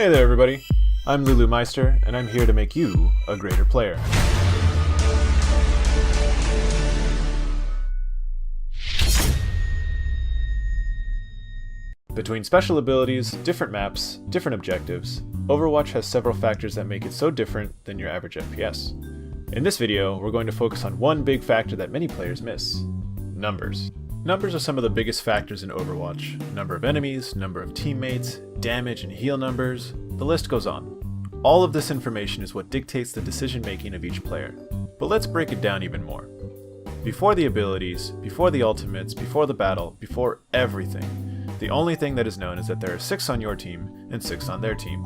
Hey there everybody, I'm Lulumeister, and I'm here to make you a greater player. Between special abilities, different maps, different objectives, Overwatch has several factors that make it so different than your average FPS. In this video, we're going to focus on one big factor that many players miss: numbers. Numbers are some of the biggest factors in Overwatch. Number of enemies, number of teammates, damage and heal numbers, the list goes on. All of this information is what dictates the decision making of each player. But let's break it down even more. Before the abilities, before the ultimates, before the battle, before everything, the only thing that is known is that there are 6 on your team and 6 on their team.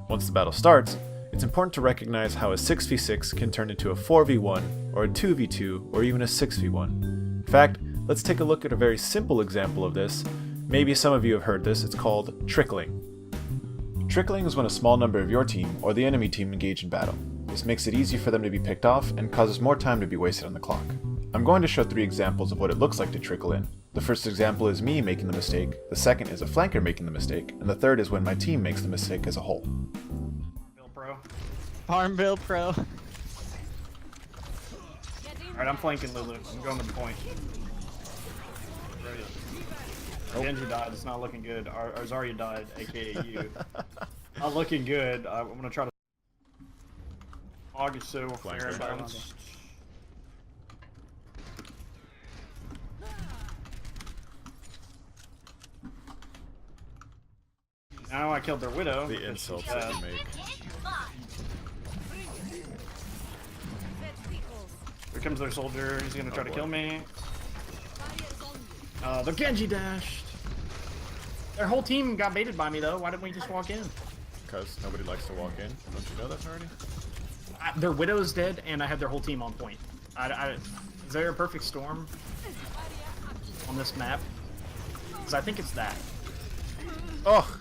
Once the battle starts, it's important to recognize how a 6v6 can turn into a 4v1, or a 2v2, or even a 6v1. In fact, let's take a look at a very simple example of this. Maybe some of you have heard this. It's called trickling. Trickling is when a small number of your team or the enemy team engage in battle. This makes it easy for them to be picked off and causes more time to be wasted on the clock. I'm going to show 3 examples of what it looks like to trickle in. The first example is me making the mistake, the second is a flanker making the mistake, and the third is when my team makes the mistake as a whole. Farmville Pro. Alright, I'm flanking Lulu. I'm going to the point. Genji died. It's not looking good. Our Zarya died, aka you. Not looking good. I'm gonna try to. August so fair and balanced. Now I killed their widow. The insults that you make. Here comes their soldier. He's gonna try to kill me. The Genji dashed. Their whole team got baited by me though. Why didn't we just walk in? Because nobody likes to walk in. Don't you know that already? Their widow's dead, and I had their whole team on point. Is there a perfect storm on this map? Because I think it's that. Ugh!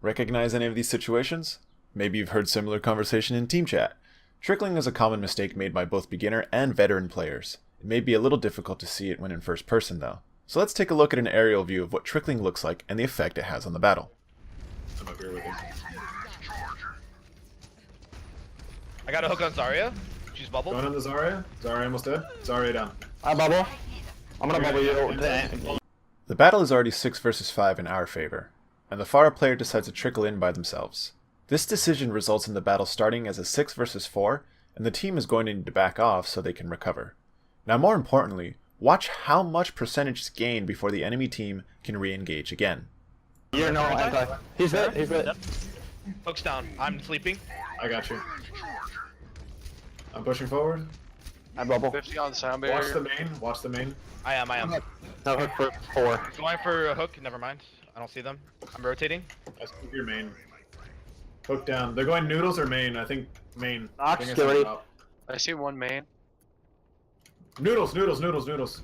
Recognize any of these situations? Maybe you've heard similar conversation in team chat. Trickling is a common mistake made by both beginner and veteran players. It may be a little difficult to see it when in first person though. So let's take a look at an aerial view of what trickling looks like and the effect it has on the battle. I'm up here with him. I got a hook on Zarya. She's bubbled. Going on the Zarya. Zarya almost dead. Zarya down. I bubble. I'm gonna bubble you. The battle is already 6 versus 5 in our favor, and the Pharah player decides to trickle in by themselves. This decision results in the battle starting as a 6 versus 4, and the team is going to need to back off so they can recover. Now more importantly, watch how much percentage is gained before the enemy team can re-engage again. You're no anti. He's hit. He's hit. Hook's down. I'm sleeping. I got you. I'm pushing forward. I bubble. 50 on sound barrier. Watch the main. Watch the main. I am. No hook for 4. Going for a hook. Never mind. I don't see them. I'm rotating. I see your main. Hook down. They're going noodles or main. I think main. Knox, I think get ready. I see one main. Noodles, noodles, noodles, noodles.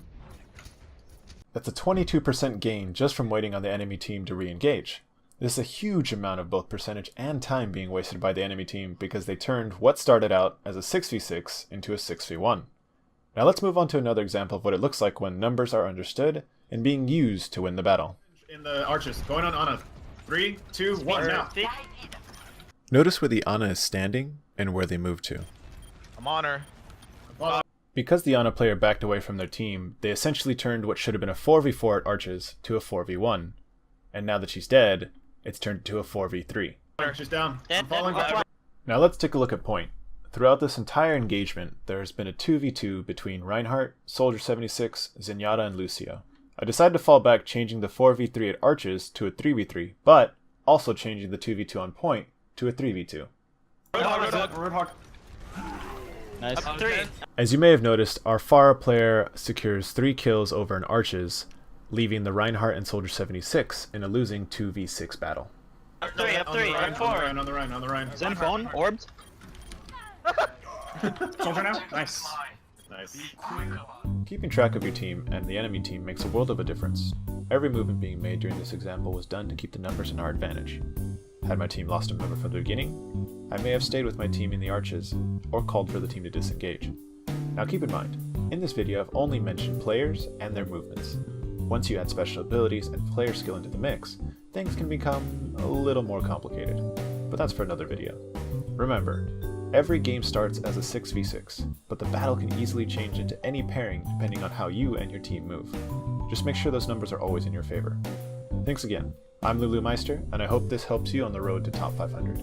That's a 22% gain just from waiting on the enemy team to re-engage. This is a huge amount of both percentage and time being wasted by the enemy team because they turned what started out as a 6v6 into a 6v1. Now let's move on to another example of what it looks like when numbers are understood and being used to win the battle. In the arches. Going on Ana. 3, 2, 1, now. Notice where the Ana is standing and where they move to. I'm on her. Because the Ana player backed away from their team, they essentially turned what should have been a 4v4 at arches to a 4v1. And now that she's dead, it's turned to a 4v3. She's down. I'm falling back. Now let's take a look at point. Throughout this entire engagement, there has been a 2v2 between Reinhardt, Soldier 76, Zenyatta, and Lucio. I decided to fall back, changing the 4v3 at arches to a 3v3, but also changing the 2v2 on point to a 3v2. Roadhog. Nice. As you may have noticed, our Pharah player secures 3 kills over in arches, leaving the Reinhardt and Soldier 76 in a losing 2v6 battle. Up 3, up 4. On the Rhine. Zen phone, orbs. Soldier now. Nice. Nice. Keeping track of your team and the enemy team makes a world of a difference. Every movement being made during this example was done to keep the numbers in our advantage. Had my team lost a member from the beginning, I may have stayed with my team in the arches, or called for the team to disengage. Now keep in mind, in this video I've only mentioned players and their movements. Once you add special abilities and player skill into the mix, things can become a little more complicated. But that's for another video. Remember, every game starts as a 6v6, but the battle can easily change into any pairing depending on how you and your team move. Just make sure those numbers are always in your favor. Thanks again. I'm Lulumeister, and I hope this helps you on the road to top 500.